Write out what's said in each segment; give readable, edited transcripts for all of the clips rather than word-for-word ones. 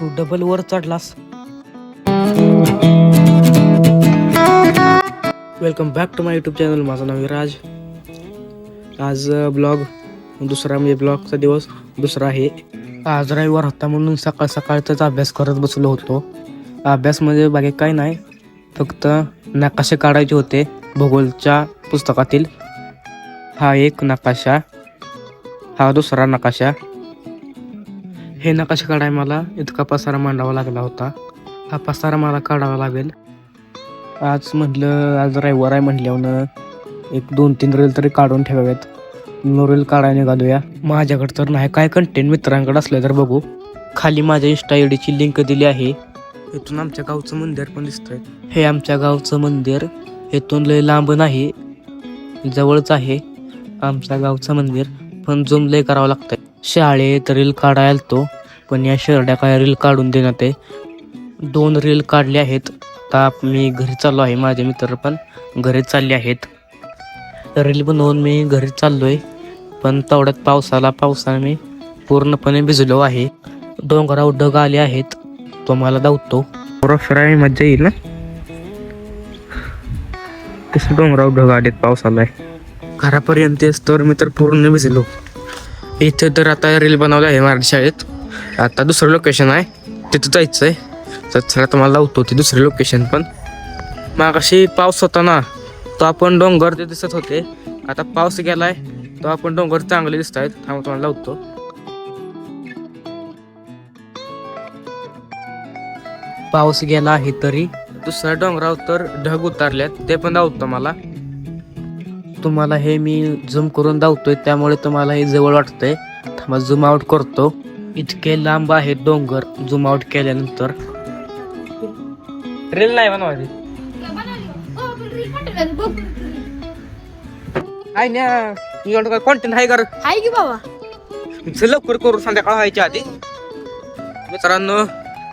तू double वर चढलास. Welcome back to my YouTube channel. माझं नाव विराज. आज ब्लॉग दुसरा म्हणजे ब्लॉगचा दिवस दुसरा आहे. आज रविवार होता म्हणून सकाळ सकाळचाच अभ्यास करत बसलो होतो. अभ्यास म्हणजे बाकी काही नाही, फक्त नकाशे काढायचे होते भूगोलच्या पुस्तकातील. हा एक नकाशा, हा दुसरा नकाशा. हे नकाशे काढाय मला इतका पसारा मांडावा लागला होता. हा पसारा मला काढावा लागेल. आज म्हटलं आज रविवार आहे म्हटल्यावर एक 2-3 रील तरी काढून ठेवाव्यात. रील काढायला निघालूया. माझ्याकडे तर नाही काय कंटेंट, मित्रांकडे असलं तर बघू. खाली माझ्या इंस्टा आय डीची लिंक दिली आहे. इथून आमच्या गावचं मंदिर पण दिसतंय. हे आमच्या गावचं मंदिर इथून लय लांब नाही, जवळच आहे आमच्या गावचं मंदिर, पण झूम लय करावं लागतंय. शाळेत रील काढायला तो, पण या शेरड्या काय रील काढून देण्यात आहे. 2 रील काढले आहेत. आता मी घरी चाललो आहे, माझे मित्र पण घरी चालले आहेत. रील बनवून मी घरी चाललोय, पण तेवढ्यात पावसाने मी पूर्णपणे भिजलो आहे. डोंगरावर ढग आले आहेत, तुम्हाला दावतो. फिरायला मजा येईल ना. तसं डोंगरावर ढग आलेत पावसाला. घरापर्यंत तर मी तर पूर्ण भिजलो. इथे तर आता रील बनवलं आहे मराठी शाळेत. आता दुसरं लोकेशन आहे, तिथं जायचं आहे. तर चला तुम्हाला लावतो ते दुसरे लोकेशन. पण मागाशी पाऊस होता ना, तो आपण डोंगर ते दिसत होते. आता पाऊस गेलाय, तो आपण डोंगर चांगले दिसत आहेत. थांबा तुम्हाला लावतो. पाऊस गेला आहे तरी दुसऱ्या डोंगरावर तर ढग उतारल्यात, ते पण दावतो मला. तुम्हाला हे मी झूम करून दावतोय, त्यामुळे तुम्हाला हे जवळ वाटतंय. थांबा झूम आउट करतो. इतके लांब आहे डोंगर. झूम आउट केल्यानंतर रील नाही बनवायची. कॉन्टेंट आहे कर आहे की बाबा. लवकर करू, संध्याकाळ व्हायच्या आधी. मित्रांनो,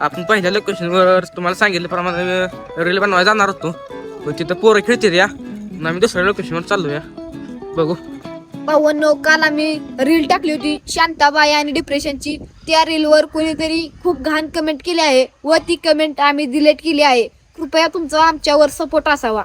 आपण पहिल्या लोकेशनवर तुम्हाला सांगितल्याप्रमाणे रील बनवायला जाणार होतो, पण तिथं पोरं खेळते या ना. मी दुसऱ्या लोकेशनवर चाललोया, बघू. भावांनो, काल आम्ही रील टाकली होती शांताबाई आणि डिप्रेशनची. त्या रीलवर कोणीतरी खूप घाण कमेंट केली आहे व ती कमेंट आम्ही डिलीट केली आहे. कृपया तुमचा आमच्यावर सपोर्ट असावा.